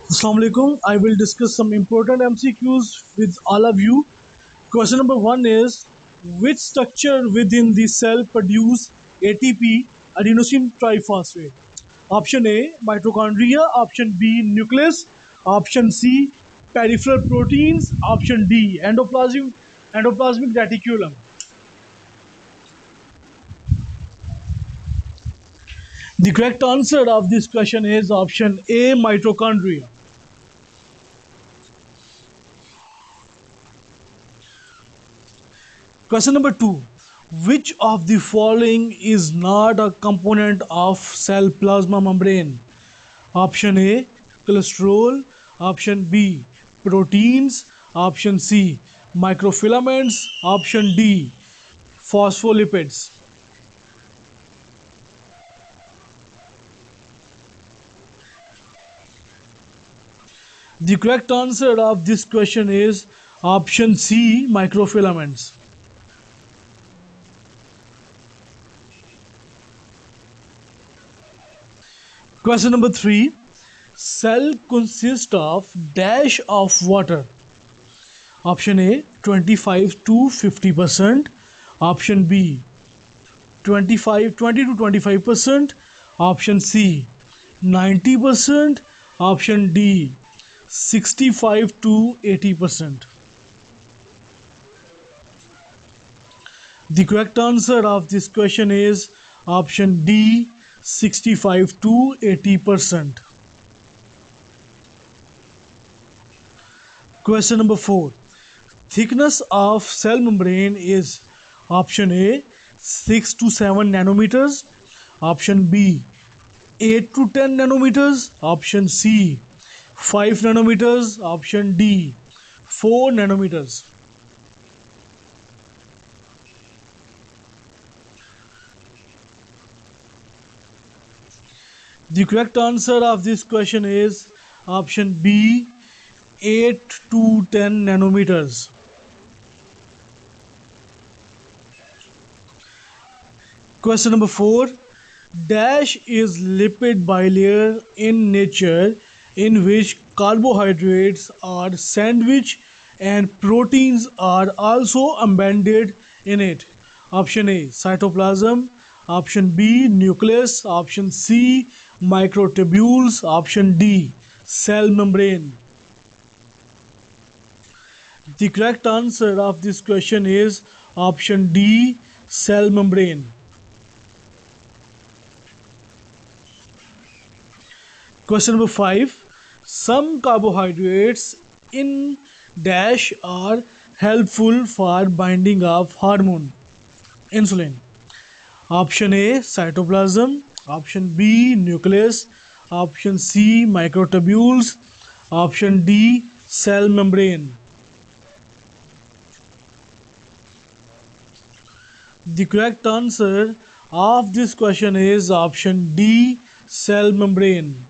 Assalamu alaikum. I will discuss some important MCQs with all of you. Question number one is, which structure within the cell produce ATP, adenosine triphosphate? Option A, mitochondria. Option B, nucleus. Option C, peripheral proteins. Option D, endoplasmic reticulum. The correct answer of this question is option A, mitochondria. Question number two. Which of the following is not a component of cell plasma membrane? Option A, cholesterol. Option B, proteins. Option C, microfilaments. Option D, phospholipids. The correct answer of this question is option C, microfilaments. Question number three. Cell consists of dash of water. Option A, 25 to 50%. Option B, 20 to 25%. Option C, 90%. Option D, 65 to 80%. The correct answer of this question is option D, 65 to 80%. Question number 4. Thickness of cell membrane is option A, 6 to 7 nanometers. Option B, 8 to 10 nanometers. Option C, 5 nanometers. Option D, 4 nanometers. The correct answer of this question is option B, 8 to 10 nanometers. Question number 4. Dash is lipid bilayer in nature in which carbohydrates are sandwiched and proteins are also embedded in it. Option A, cytoplasm. Option B, nucleus. Option C, microtubules. Option D, cell membrane. The correct answer of this question is option D, cell membrane. Question number 5. Some carbohydrates in dash are helpful for binding of hormone insulin. Option A, cytoplasm. Option B, nucleus. Option C, microtubules. Option D, cell membrane. The correct answer of this question is option D, cell membrane.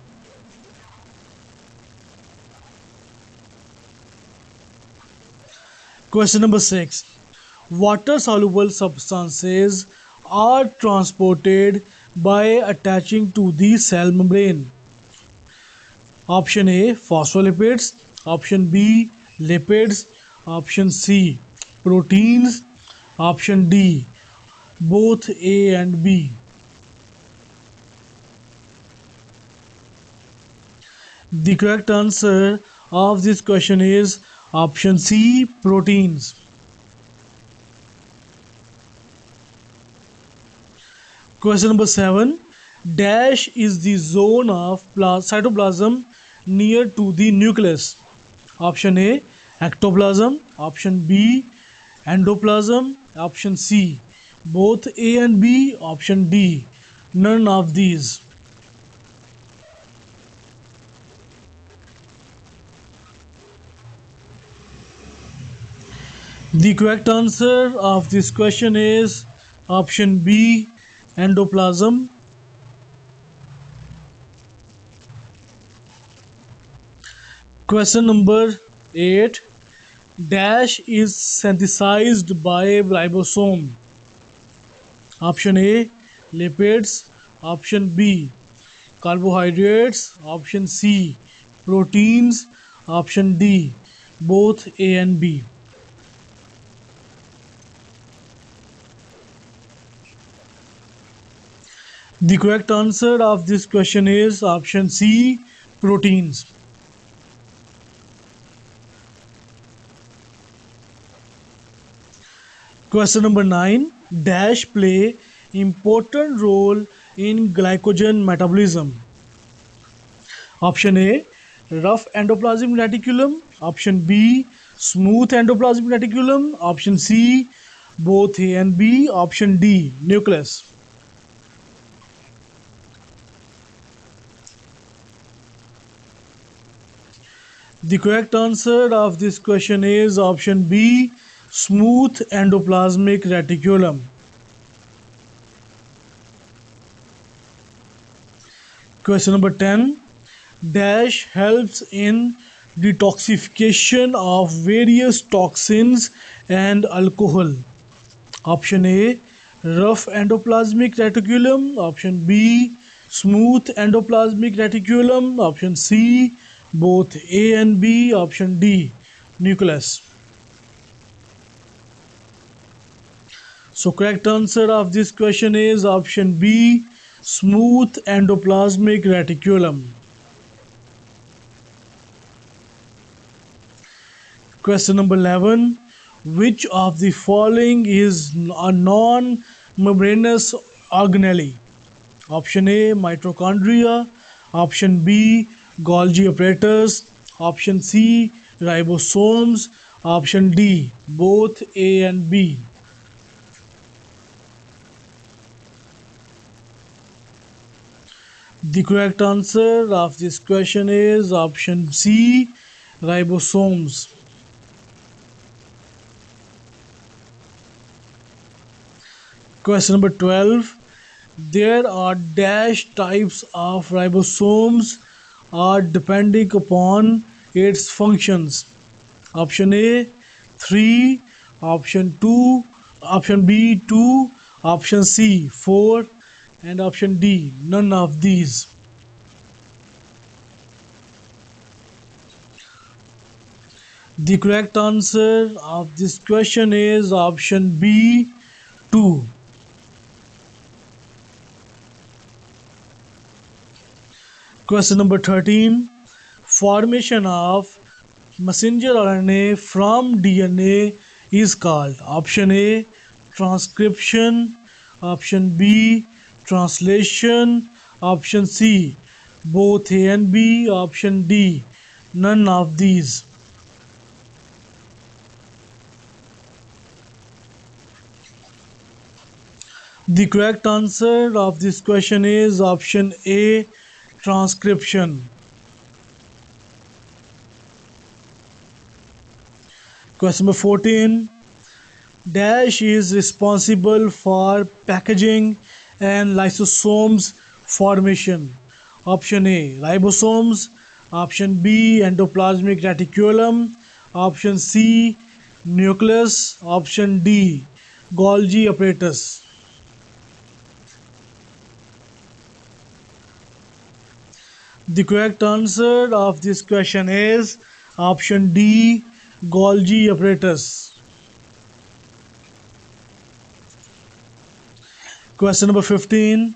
Question number 6. Water soluble substances are transported by attaching to the cell membrane. Option A, phospholipids. Option B, lipids. Option C, proteins. Option D, both A and B. The correct answer of this question is option C, proteins. Question number 7. Dash is the zone of cytoplasm near to the nucleus. Option A, ectoplasm. Option B, endoplasm. Option C, both A and B. Option D, none of these. The correct answer of this question is option B, endoplasm. Question number 8. Dash is synthesized by ribosome. Option A, lipids. Option B, carbohydrates. Option C, proteins, option D, both A and B. The correct answer of this question is option C, proteins. Question number 9. Dash play important role in glycogen metabolism. Option A, rough endoplasmic reticulum. Option B, smooth endoplasmic reticulum. Option C, both A and B. Option D, nucleus. The correct answer of this question is option B, smooth endoplasmic reticulum. Question number 10. Dash helps in detoxification of various toxins and alcohol. Option A, rough endoplasmic reticulum. Option B, smooth endoplasmic reticulum. Option C, both A and B. Option D, nucleus. So correct answer of this question is option B, smooth endoplasmic reticulum. Question number 11. Which of the following is a non-membranous organelle? Option A, mitochondria. Option B, Golgi apparatus. Option C, ribosomes. Option D, both A and B. The correct answer of this question is option C, ribosomes. Question number 12. There are dash types of ribosomes are depending upon its functions. Option A, 3. Option 2. Option B, 2. Option C, 4. And option D, none of these. The correct answer of this question is option B, 2. Question number 13. Formation of messenger RNA from DNA is called option A, transcription. Option B, translation. Option C, both A and B. Option D, none of these. The correct answer of this question is option A, transcription. Question number 14. Dash is responsible for packaging and lysosomes formation. Option A, ribosomes. Option B, endoplasmic reticulum. Option C, nucleus. Option D, Golgi apparatus. The correct answer of this question is option D, Golgi apparatus. Question number 15.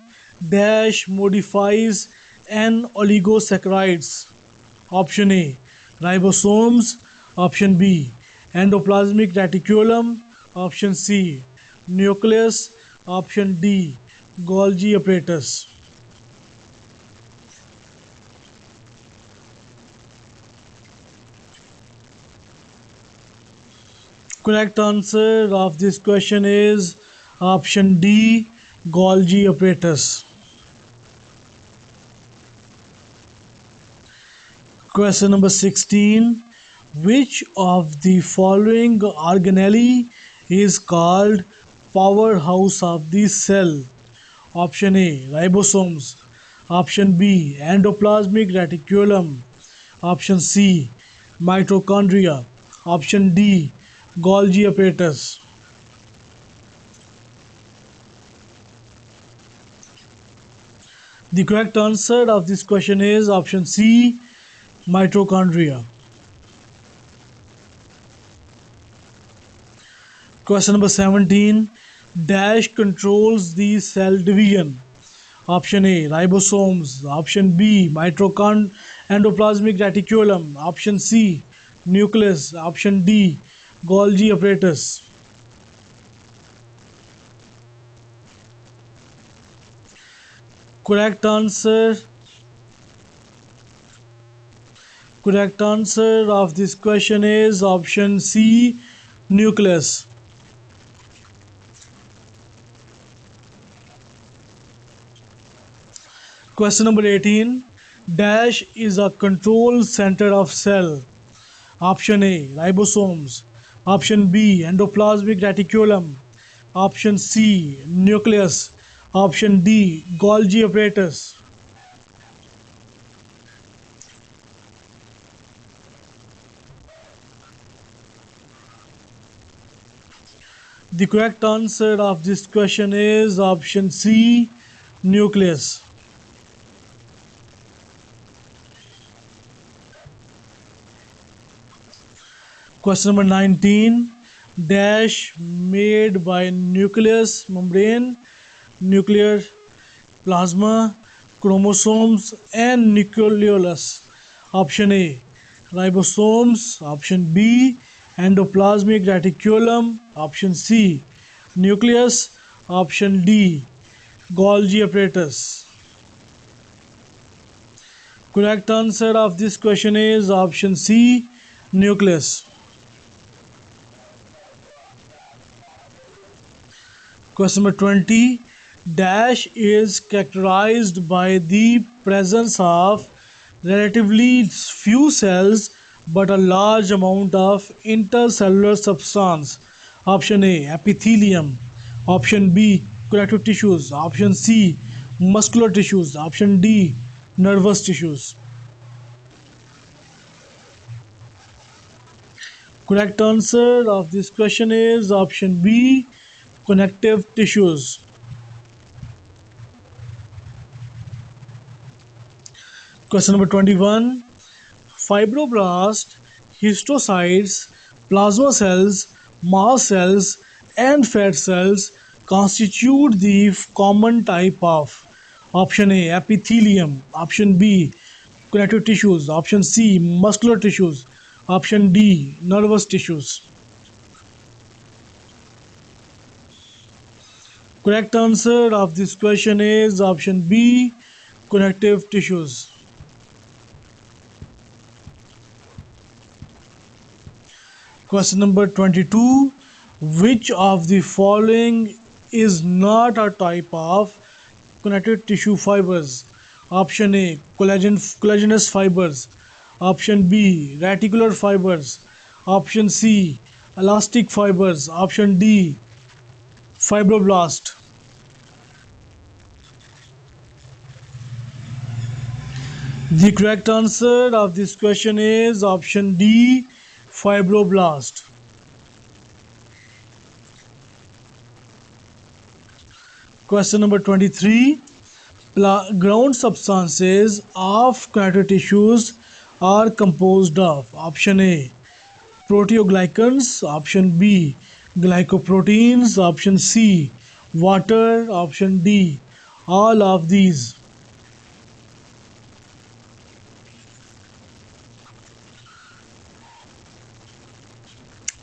Dash modifies N oligosaccharides. Option A, ribosomes. Option B, endoplasmic reticulum. Option C, nucleus. Option D, Golgi apparatus. Correct answer of this question is option D, Golgi apparatus. Question number 16. Which of the following organelle is called powerhouse of the cell? Option A, ribosomes. Option B, endoplasmic reticulum. Option C, mitochondria. Option D, Golgi apparatus. The correct answer of this question is option C, Mitochondria. Question number 17. Dash controls the cell division. Option A, ribosomes. Option B, mitochondria, endoplasmic reticulum. Option C, nucleus. Option D, Golgi apparatus. Correct answer. Correct answer of this question is option C, nucleus. Question number 18. Dash is a control center of cell. Option A, ribosomes. Option B, endoplasmic reticulum. Option C, nucleus. Option D, Golgi apparatus. The correct answer of this question is option C, nucleus. Question number 19. Dash made by nucleus membrane, nuclear plasma, chromosomes, and nucleolus. Option A, ribosomes. Option B, endoplasmic reticulum. Option C, nucleus. Option D, Golgi apparatus. Correct answer of this question is option C, nucleus. Question number 20. Dash is characterized by the presence of relatively few cells but a large amount of intercellular substance. Option A, epithelium. Option B, connective tissues. Option C, muscular tissues. Option D, nervous tissues. Correct answer of this question is option B, connective tissues. Question number 21. Fibroblast, histiocytes, plasma cells, mast cells, and fat cells constitute the common type of option A, epithelium. Option B, connective tissues. Option C, muscular tissues. Option D, nervous tissues. Correct answer of this question is option B, connective tissues. Question number 22. Which of the following is not a type of connective tissue fibers? Option A, collagenous fibers. Option B, reticular fibers. Option C, elastic fibers. Option D, fibroblast. The correct answer of this question is option D, fibroblast. Question number 23. Ground substances of connective tissues are composed of option A, proteoglycans. Option B, glycoproteins. Option C, water. Option D, all of these.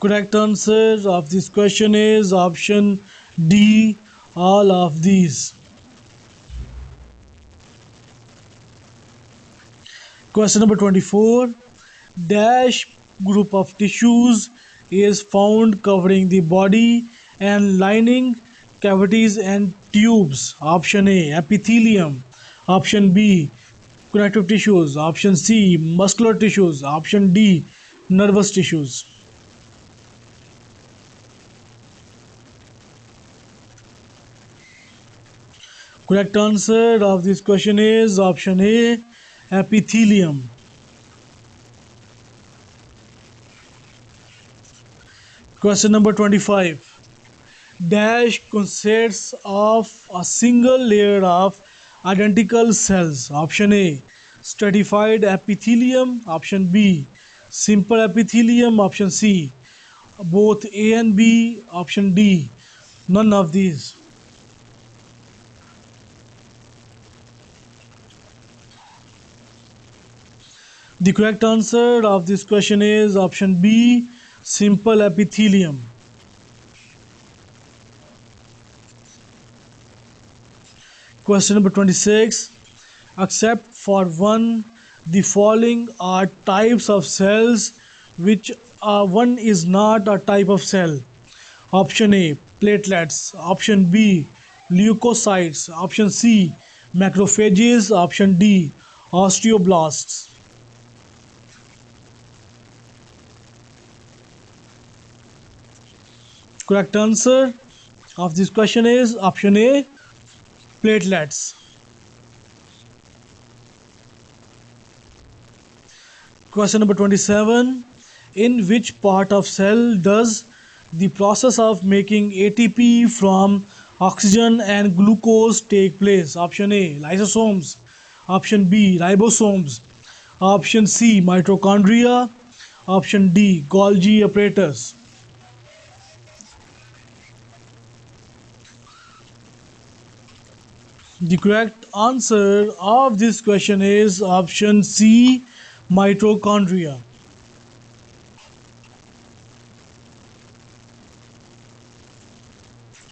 Correct answer of this question is option D, all of these. Question number 24. Dash group of tissues is found covering the body and lining cavities and tubes. Option A, epithelium. Option B, connective tissues. Option C, muscular tissues. Option D, nervous tissues. Correct answer of this question is option A, epithelium. Question number 25. Dash consists of a single layer of identical cells. Option A, stratified epithelium, option B. Simple epithelium, option C. Both A and B, option D. None of these. The correct answer of this question is option B, simple epithelium. Question number 26. Except for one, the following are types of cells which one is not a type of cell. Option A, platelets. Option B, leukocytes. Option C, macrophages. Option D, osteoblasts. Correct answer of this question is option A, platelets. Question number 27. In which part of cell does the process of making ATP from oxygen and glucose take place? Option A, lysosomes. Option B, ribosomes. Option C, mitochondria. Option D, Golgi apparatus. The correct answer of this question is option C, mitochondria.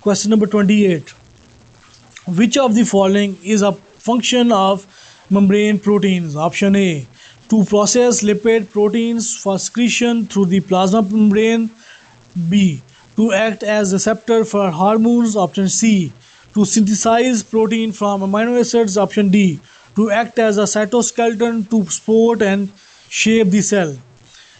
Question number 28. Which of the following is a function of membrane proteins? Option A, to process lipid proteins for excretion through the plasma membrane. B, to act as receptor for hormones. Option C, to synthesize protein from amino acids. Option D, to act as a cytoskeleton to support and shape the cell.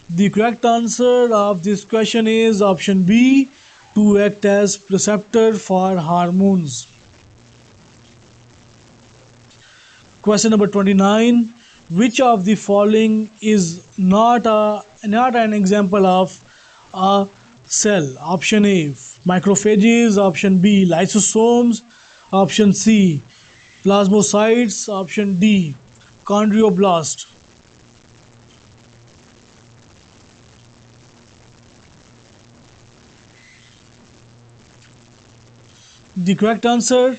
The correct answer of this question is option B, to act as receptor for hormones. Question number 29. Which of the following is not an example of a cell? Option A, macrophages. Option B, lysosomes. Option C, plasmocytes. Option D, chondroblast. The correct answer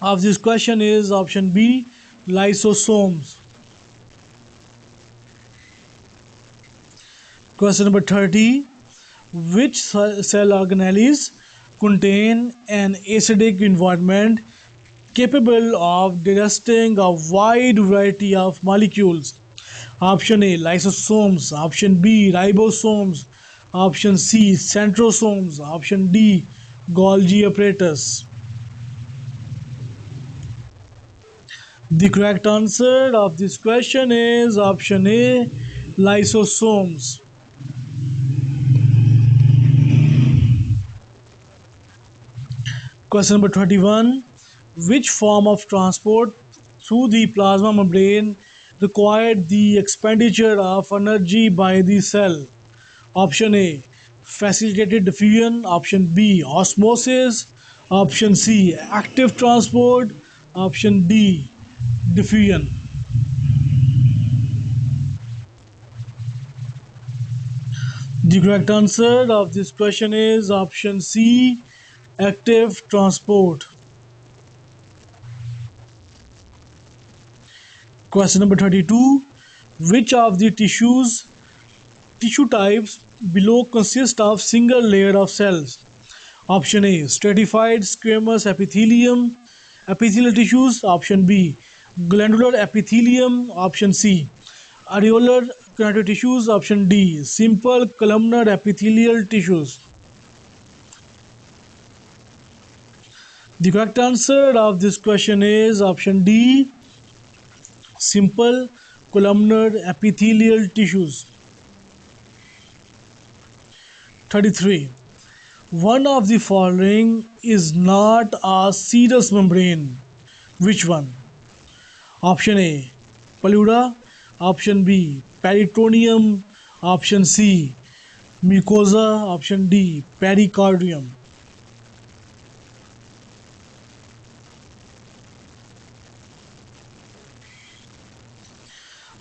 of this question is option B, lysosomes. Question number 30. Which cell organelles contain an acidic environment capable of digesting a wide variety of molecules? Option A, lysosomes. Option B, ribosomes. Option C, centrosomes. Option D, Golgi apparatus. The correct answer of this question is option A, lysosomes. Question number 21. Which form of transport through the plasma membrane required the expenditure of energy by the cell? Option A, facilitated diffusion. Option B, osmosis. Option C, active transport. Option D, diffusion. The correct answer of this question is option C, active transport. Question number 32. Which of the tissue types below consist of single layer of cells? Option A, stratified squamous epithelial tissues. Option B, glandular epithelium. Option C, areolar connective tissues. Option D, simple columnar epithelial tissues. The correct answer of this question is option D, simple columnar epithelial tissues. 33. One of the following is not a serous membrane. Which one? Option A, pleura. Option B, peritoneum. Option C, mucosa. Option D, pericardium.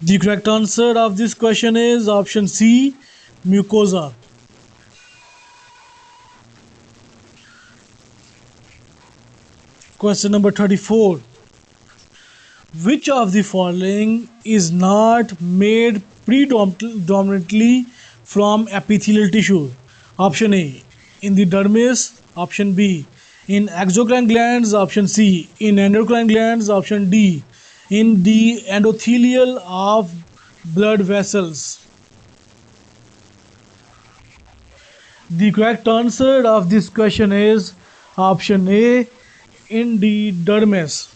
The correct answer of this question is option C, mucosa. Question number 34. Which of the following is not made predominantly from epithelial tissue? Option A, in the dermis. Option B, in exocrine glands. Option C, in endocrine glands. Option D, in the endothelial of blood vessels. The correct answer of this question is option A, in the dermis.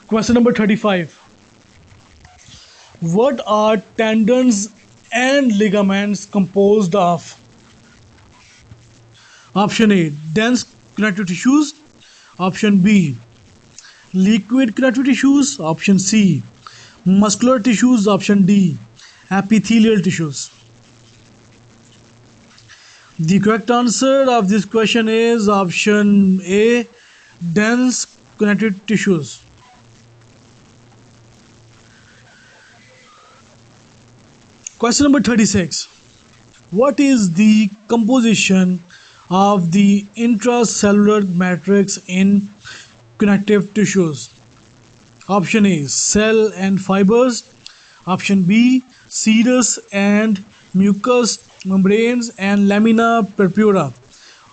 Question number 35. What are tendons and ligaments composed of? Option A, dense connective tissues. Option B, liquid connective tissues. Option C, muscular tissues. Option D, epithelial tissues. The correct answer of this question is option A, dense connective tissues. Question number 36. What is the composition of the intracellular matrix in connective tissues? Option A, cell and fibers. Option B, serous and mucous membranes and lamina purpura.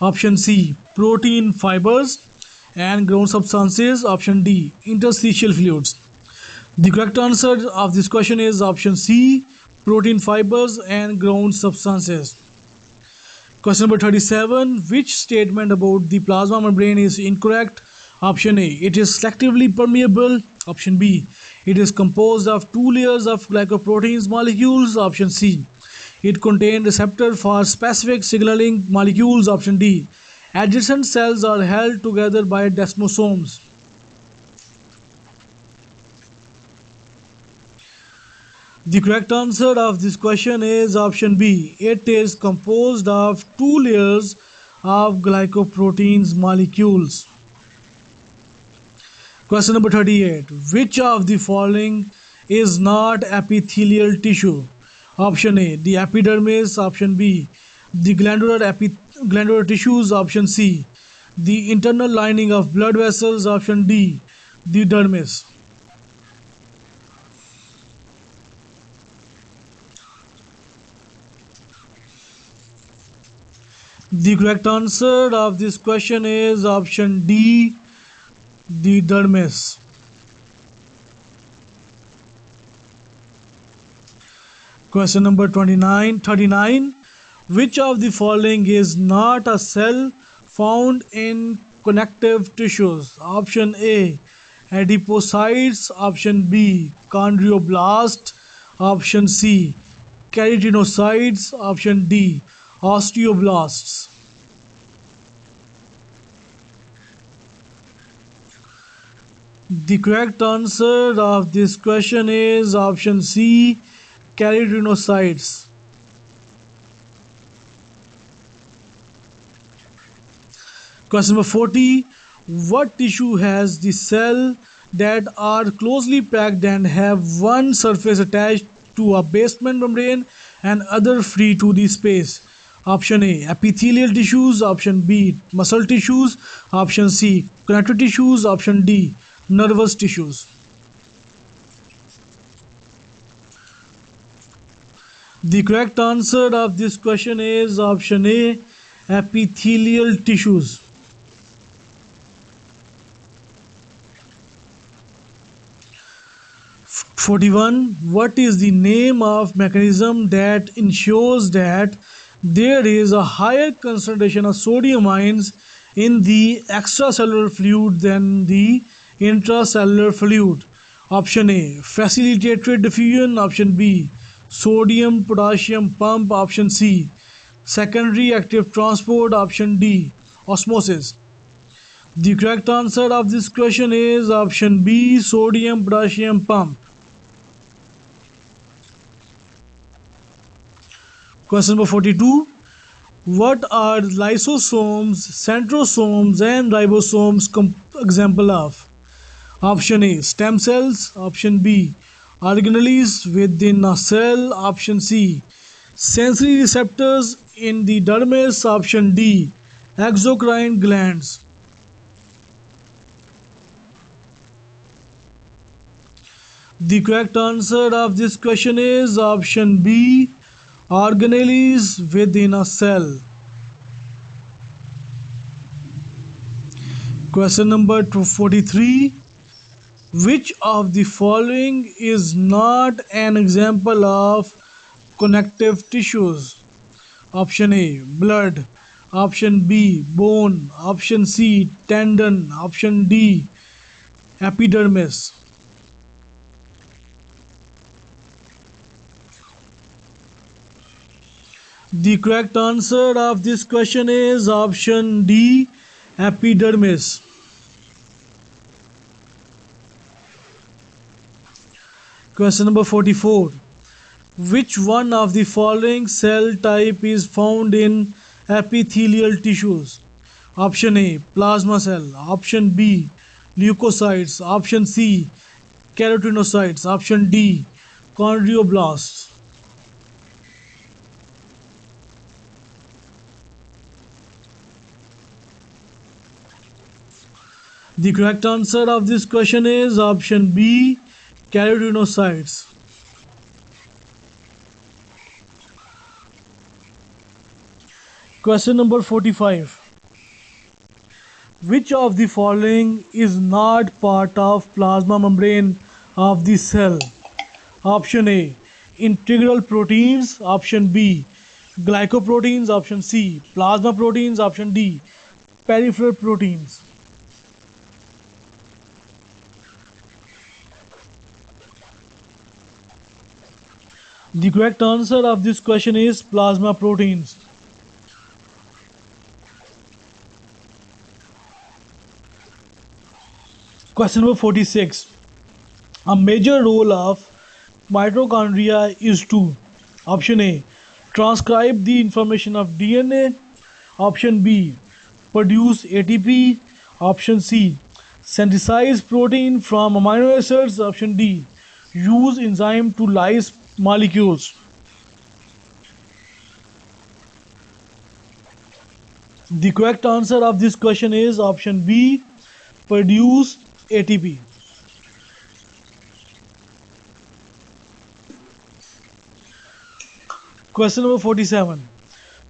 Option C, protein fibers and ground substances. Option D, interstitial fluids. The correct answer of this question is option C, protein fibers and ground substances. Question number 37. Which statement about the plasma membrane is incorrect? Option A, it is selectively permeable. Option B, it is composed of two layers of glycoproteins molecules. Option C, it contains receptor for specific signaling molecules. Option D, adjacent cells are held together by desmosomes. The correct answer of this question is option B. It is composed of two layers of glycoproteins molecules. Question number 38. Which of the following is not epithelial tissue? Option A, the epidermis. Option B, the glandular tissues. Option C, the internal lining of blood vessels. Option D, the dermis. The correct answer of this question is option D, the dermis. Question number 39. Which of the following is not a cell found in connective tissues? Option A, adipocytes. Option B, chondroblast. Option C, keratinocytes. Option D, osteoblasts. The correct answer of this question is option C, keratinocytes. Question number 40. What tissue has the cell that are closely packed and have one surface attached to a basement membrane and other free to the space? Option A, epithelial tissues. Option B, muscle tissues. Option C, connective tissues. Option D, nervous tissues. The correct answer of this question is option A, epithelial tissues. 41. What is the name of mechanism that ensures that there is a higher concentration of sodium ions in the extracellular fluid than the intracellular fluid? Option A, facilitated diffusion. Option B, sodium potassium pump. Option C, secondary active transport. Option D, osmosis. The correct answer of this question is option B, sodium potassium pump. Question number 42. What are lysosomes, centrosomes, and ribosomes example of? Option A, stem cells. Option B, organelles within a cell. Option C, sensory receptors in the dermis. Option D, exocrine glands. The correct answer of this question is option B, organelles within a cell. Question number 43. Which of the following is not an example of connective tissues? Option A, blood. Option B, bone. Option C, tendon. Option D, epidermis. The correct answer of this question is option D, epidermis. Question number 44. Which one of the following cell type is found in epithelial tissues? Option A, plasma cell. Option B, leukocytes. Option C, keratinocytes. Option D, chondroblasts. The correct answer of this question is option B, keratinocytes. Question number 45. Which of the following is not part of plasma membrane of the cell? Option A, integral proteins. Option B, glycoproteins. Option C, plasma proteins. Option D, peripheral proteins. The correct answer of this question is plasma proteins. Question number 46. A major role of mitochondria is to option A, transcribe the information of DNA. Option B, produce ATP. Option C, synthesize protein from amino acids. Option D, use enzyme to lyse molecules. The correct answer of this question is option B, produce ATP. Question number 47.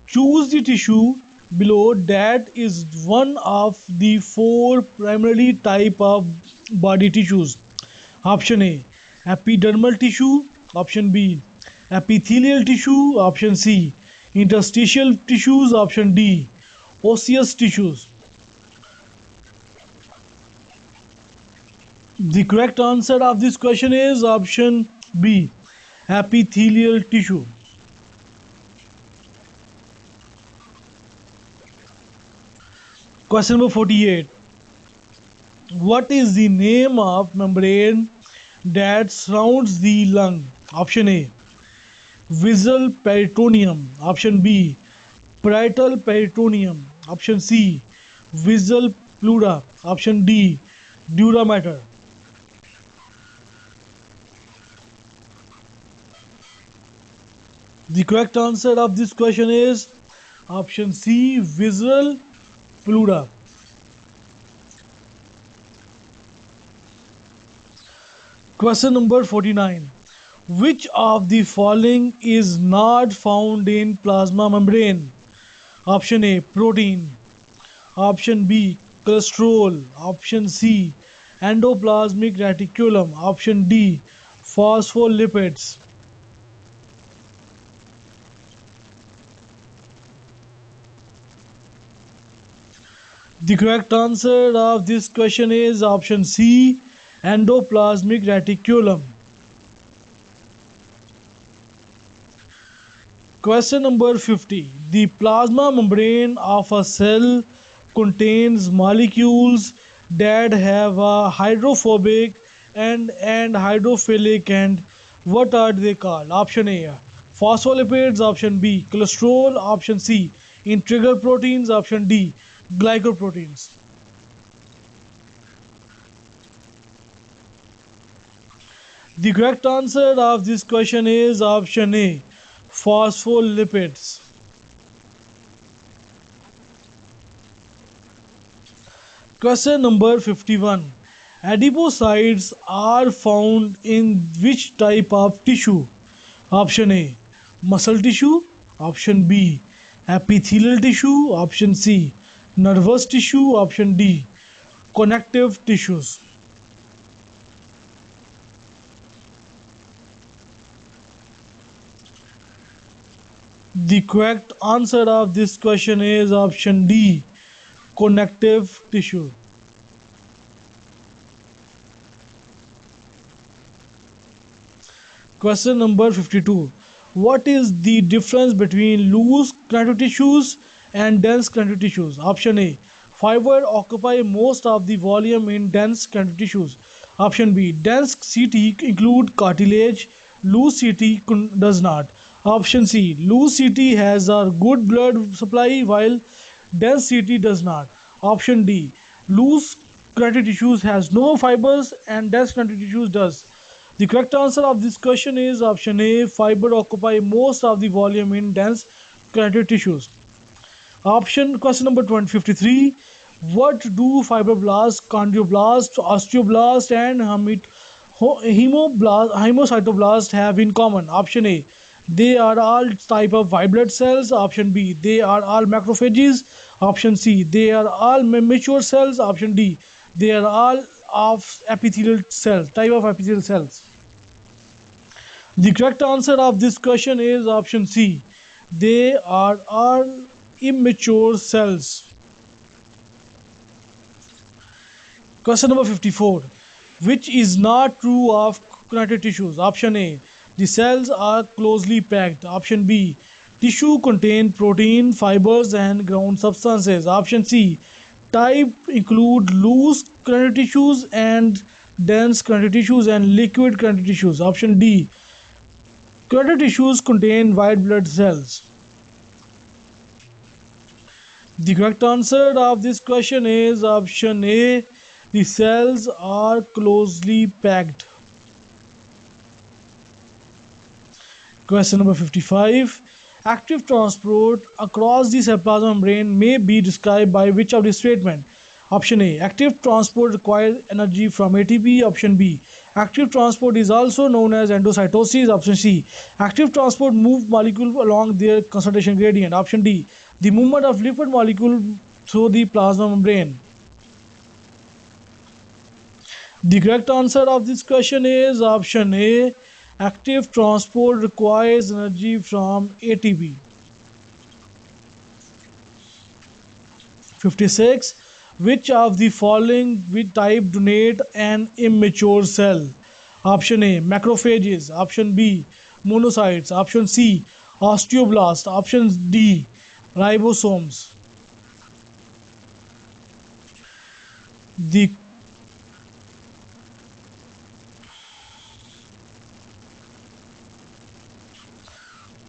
Choose the tissue below that is one of the four primarily type of body tissues. Option A, epidermal tissue. Option B, epithelial tissue. Option C, interstitial tissues. Option D, osseous tissues. The correct answer of this question is option B, epithelial tissue. Question number 48. What is the name of membrane that surrounds the lung? Option A, visual peritoneum. Option B, parietal peritoneum. Option C, visual pleura. Option D, dura mater. The correct answer of this question is option C, visual pleura. Question number 49. Which of the following is not found in plasma membrane? Option A, protein. Option B, cholesterol. Option C, endoplasmic reticulum. Option D, phospholipids. The correct answer of this question is option C, endoplasmic reticulum. Question number 50. The plasma membrane of a cell contains molecules that have a hydrophobic and hydrophilic and what are they called? Option A, Phospholipids, option B. Cholesterol, option C. Integral proteins, option D. Glycoproteins. The correct answer of this question is option A. Phospholipids. Question number 51. Adipocytes are found in which type of tissue? Option A. Muscle tissue. Option B. Epithelial tissue. Option C. Nervous tissue. Option D. Connective tissues. The correct answer of this question is option D. Connective tissue. Question number 52. What is the difference between loose connective tissues and dense connective tissues? Option A. Fiber occupy most of the volume in dense connective tissues. Option B. Dense CT include cartilage. Loose CT does not. Option C. Loose CT has a good blood supply while dense CT does not. Option D. Loose connective tissues has no fibers and dense connective tissues does. The correct answer of this question is option A. Fiber occupy most of the volume in dense connective tissues. Option question number 2053. What do fibroblasts, chondroblasts, osteoblasts, and hemocytoblasts have in common? Option A. They are all type of white blood cells. Option B. They are all macrophages. Option C. They are all mature cells. Option D. They are all of epithelial cells. Type of epithelial cells. The correct answer of this question is option C. They are all immature cells. Question number 54. Which is not true of connective tissues? Option A. The cells are closely packed. Option B. Tissue contain protein, fibers, and ground substances. Option C. Type include loose connective tissues and dense connective tissues and liquid connective tissues. Option D. Connective tissues contain white blood cells. The correct answer of this question is option A. The cells are closely packed. Question number 55. Active transport across the cell plasma membrane may be described by which of the statement? Option A. Active transport requires energy from ATP. Option B. Active transport is also known as endocytosis. Option C. Active transport move molecules along their concentration gradient. Option D. The movement of lipid molecule through the plasma membrane. The correct answer of this question is option A. Active transport requires energy from ATP. 56. Which of the following type donate an immature cell? Option A. Macrophages. Option B. Monocytes. Option C. Osteoblasts. Option D. Ribosomes. The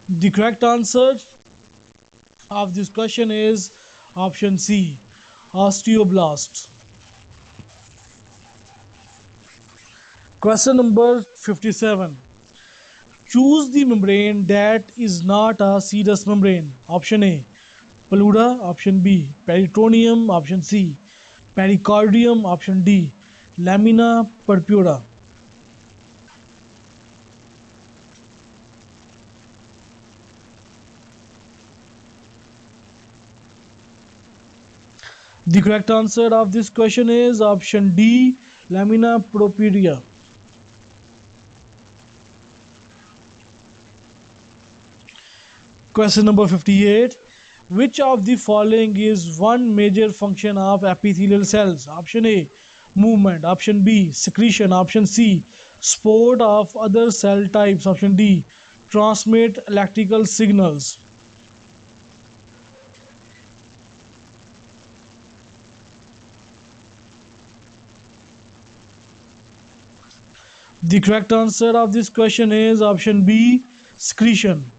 the correct answer of this question is option C. Osteoblasts. Question number 57. Choose the membrane that is not a serous membrane. Option A. Pleura. Option B. Peritoneum. Option C. Pericardium. Option D. Lamina purpura. The correct answer of this question is option D. Lamina propria. Question number 58. Which of the following is one major function of epithelial cells? Option A. Movement. Option B. Secretion. Option C. Support of other cell types. Option D. Transmit electrical signals. The correct answer of this question is option B. Secretion.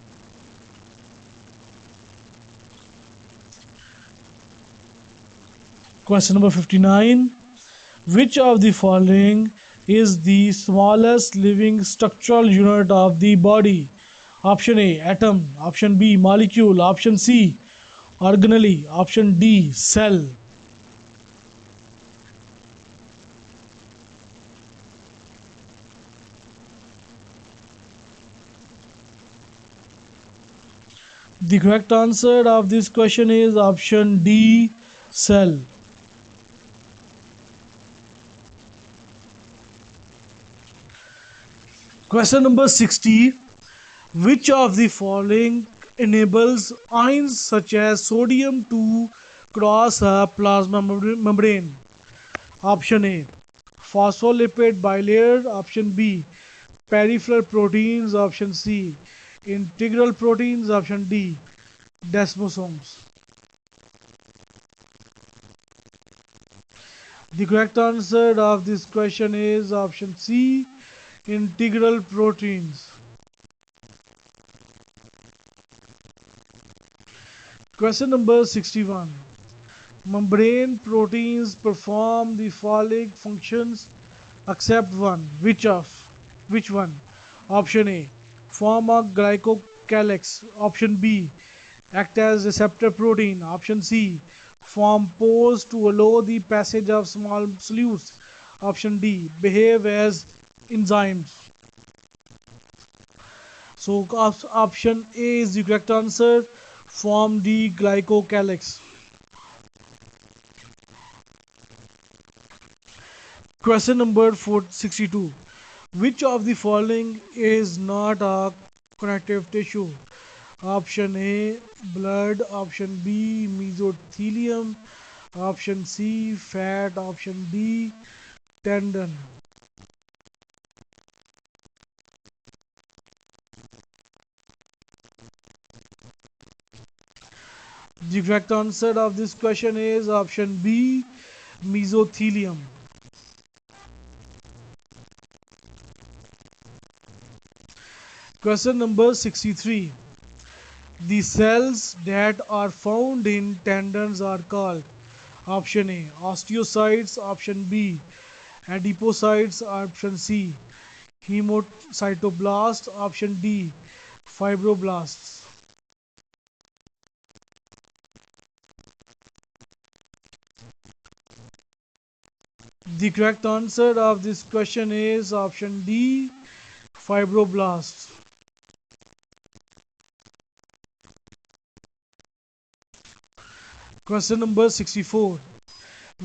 Question number 59. Which of the following is the smallest living structural unit of the body? Option A, atom. Option B, molecule. Option C, organelle. Option D, cell. The correct answer of this question is option D, cell. Question number 60. Which of the following enables ions such as sodium to cross a plasma membrane? Option A, phospholipid bilayer. Option B, peripheral proteins. Option C, integral proteins. Option D, desmosomes. The correct answer of this question is option C, integral proteins. Question number 61. Membrane proteins perform the following functions except one. Which of? Which one? Option A, form a glycocalyx. Option B, act as receptor protein. Option C, form pores to allow the passage of small solutes. Option D, behave as enzymes. So option A is the correct answer. Form the glycocalyx. Question number 62. Which of the following is not a connective tissue? Option A, blood. Option B, mesothelium. Option C, fat. Option D, tendon. The correct answer of this question is option B, mesothelium. Question number 63. The cells that are found in tendons are called option A, osteocytes. Option B, adipocytes. Option C, hemocytoblasts. Option D, fibroblasts. The correct answer of this question is option D, fibroblasts. Question number 64.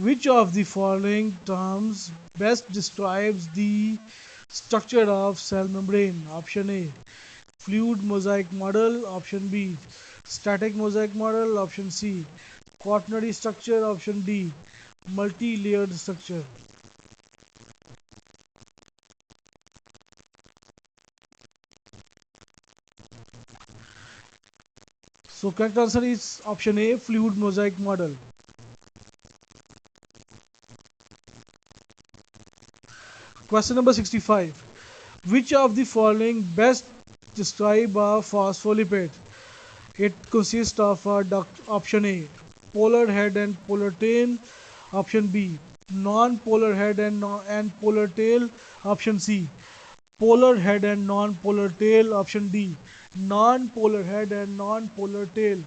Which of the following terms best describes the structure of cell membrane? Option A, fluid mosaic model. Option B, static mosaic model. Option C, quaternary structure. Option D, multi-layered structure. So correct answer is option A, fluid mosaic model. Question number 65. Which of the following best describe a phospholipid? It consists of option A, polar head and polar tail. Option B, non-polar head and polar tail. Option C, polar head and non-polar tail. Option D, non-polar head and non-polar tail.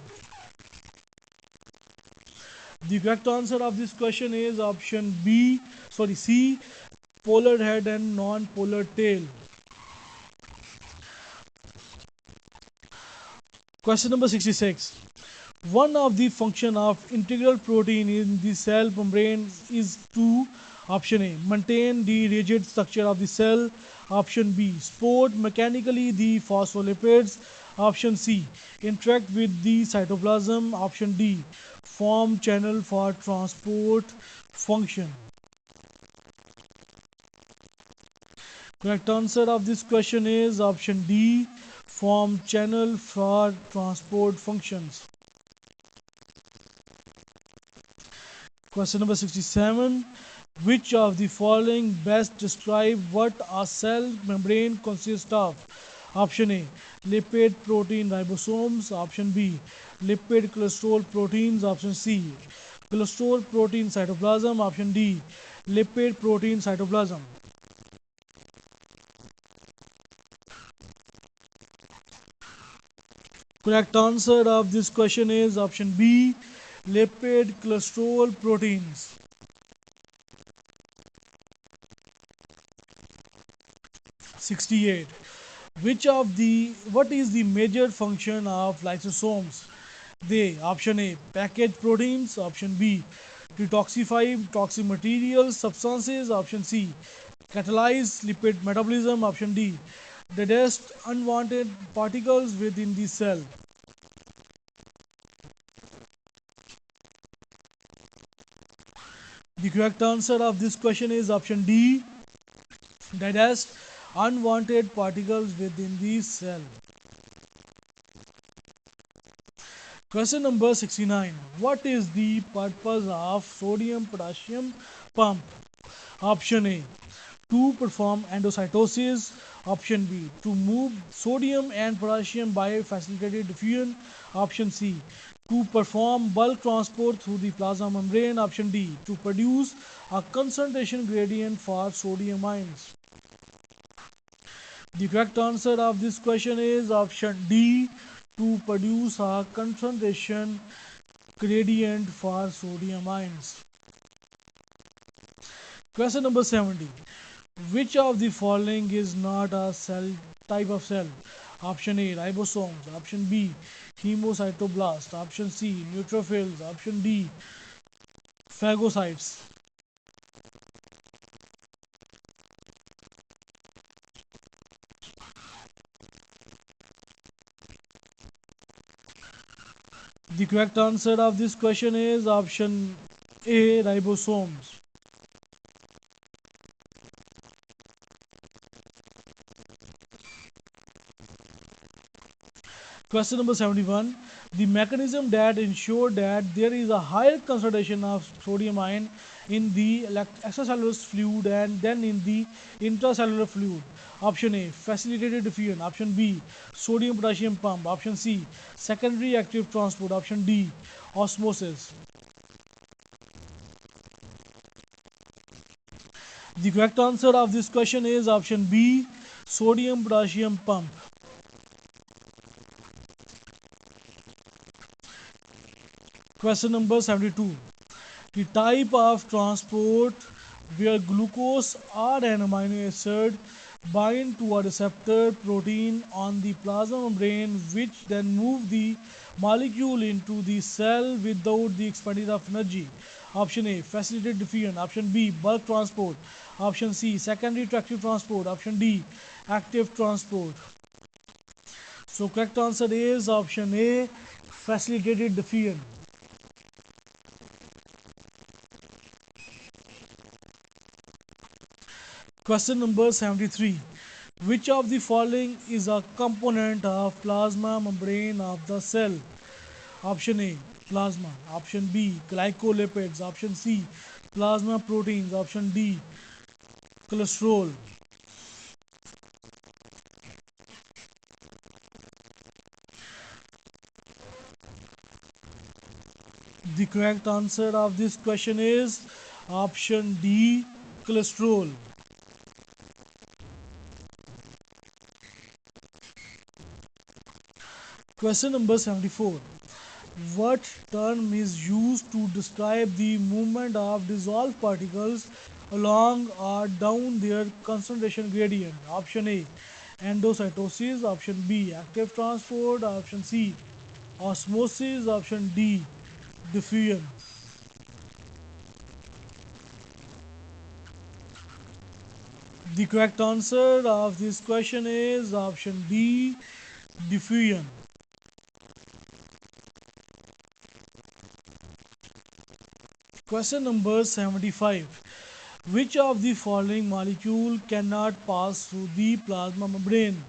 The correct answer of this question is option B, sorry C, polar head and non-polar tail. Question number 66. One of the function of integral protein in the cell membrane is to option A, maintain the rigid structure of the cell. Option B, support mechanically the phospholipids. Option C, interact with the cytoplasm. Option D, form channel for transport function. Correct answer of this question is option D, form channel for transport functions. Question number 67. Which of the following best describe what a cell membrane consists of? Option A, lipid protein ribosomes. Option B, lipid cholesterol proteins. Option C, cholesterol protein cytoplasm. Option D, lipid protein cytoplasm. Correct answer of this question is option B, lipid cholesterol proteins. 68. What is the major function of lysosomes? They option A, package proteins. Option B, detoxify toxic materials, substances. Option C, catalyze lipid metabolism. Option D, digest unwanted particles within the cell. The correct answer of this question is option D, digest unwanted particles within the cell. Question number 69. What is the purpose of sodium potassium pump? Option A, to perform endocytosis. Option B, to move sodium and potassium by facilitated diffusion. Option C, to perform bulk transport through the plasma membrane. Option D, to produce a concentration gradient for sodium ions. The correct answer of this question is option D, to produce a concentration gradient for sodium ions. Question number 70. Which of the following is not a cell type of cell? Option A, ribosomes. Option B, hemocytoblast. Option C, neutrophils. Option D, phagocytes. The correct answer of this question is option A, ribosomes. Question number 71. The mechanism that ensure that there is a higher concentration of sodium ion in the extracellular fluid and then in the intracellular fluid. Option A, facilitated diffusion. Option B, sodium potassium pump. Option C, secondary active transport. Option D, osmosis. The correct answer of this question is option B, sodium potassium pump. Question number 72. The type of transport where glucose or an amino acid bind to a receptor protein on the plasma membrane which then move the molecule into the cell without the expenditure of energy. Option A, facilitated diffusion. Option B, bulk transport. Option C, secondary active transport. Option D, active transport. So correct answer is option A, facilitated diffusion. Question number 73. Which of the following is a component of plasma membrane of the cell? Option A, plasma. Option B, glycolipids. Option C, plasma proteins. Option D, cholesterol. The correct answer of this question is option D, cholesterol. Question number 74. What term is used to describe the movement of dissolved particles along or down their concentration gradient? Option A, endocytosis. Option B, active transport. Option C, osmosis. Option D, diffusion. The correct answer of this question is option D, diffusion. Question number 75. Which of the following molecule cannot pass through the plasma membrane?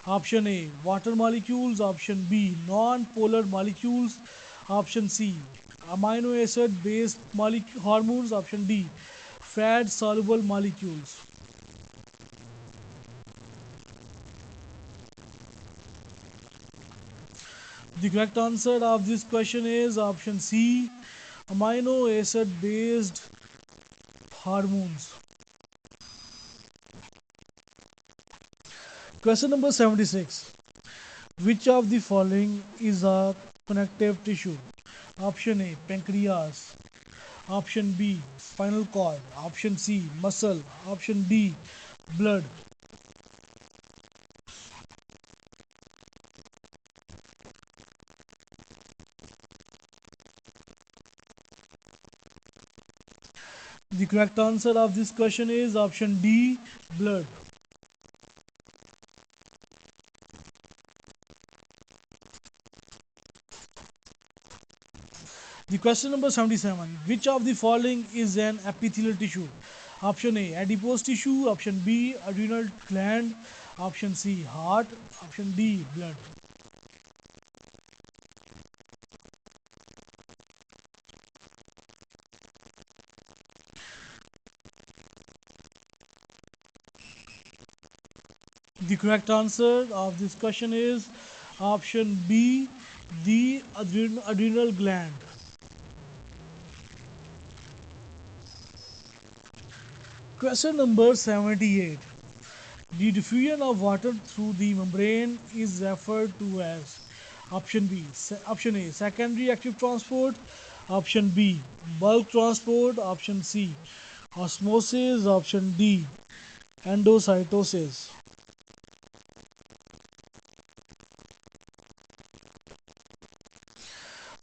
Option A, water molecules. Option B, non-polar molecules. Option C, amino acid based hormones. Option D, fat soluble molecules. The correct answer of this question is option C, amino acid based hormones. Question number 76. Which of the following is a connective tissue? Option A, pancreas. Option B, spinal cord. Option C, muscle. Option D, blood. The correct answer of this question is option D, blood. The question number 77. Which of the following is an epithelial tissue? Option A, adipose tissue. Option B, adrenal gland. Option C, heart. Option D, blood. The correct answer of this question is option B, the adrenal gland. Question number 78. The diffusion of water through the membrane is referred to as option A, secondary active transport. Option B, bulk transport. Option C, osmosis. Option D, endocytosis.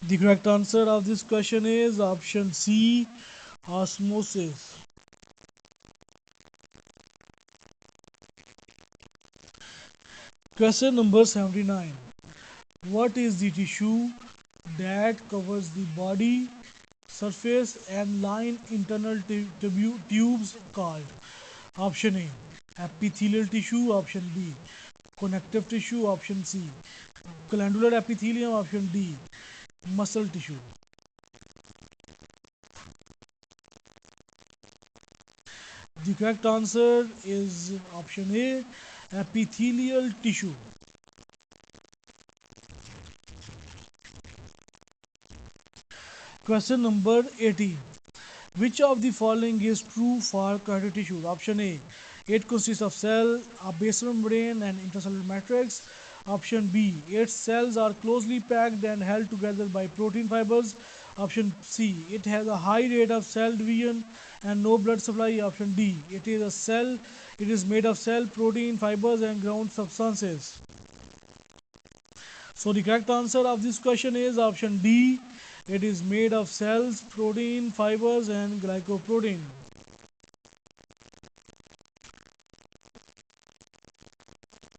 The correct answer of this question is option C, osmosis. Question number 79. What is the tissue that covers the body surface and line internal tubes called? Option A, epithelial tissue. Option B, connective tissue. Option C, glandular epithelium. Option D, muscle tissue. The correct answer is option A, epithelial tissue. Question number 80. Which of the following is true for cardiac tissue? Option A, it consists of cell, a basal membrane, and intracellular matrix. Option B, its cells are closely packed and held together by protein fibers. Option C, it has a high rate of cell division and no blood supply. Option D, it is made of cell, protein, fibers, and ground substances. So the correct answer of this question is option D. It is made of cells, protein, fibers, and glycoprotein.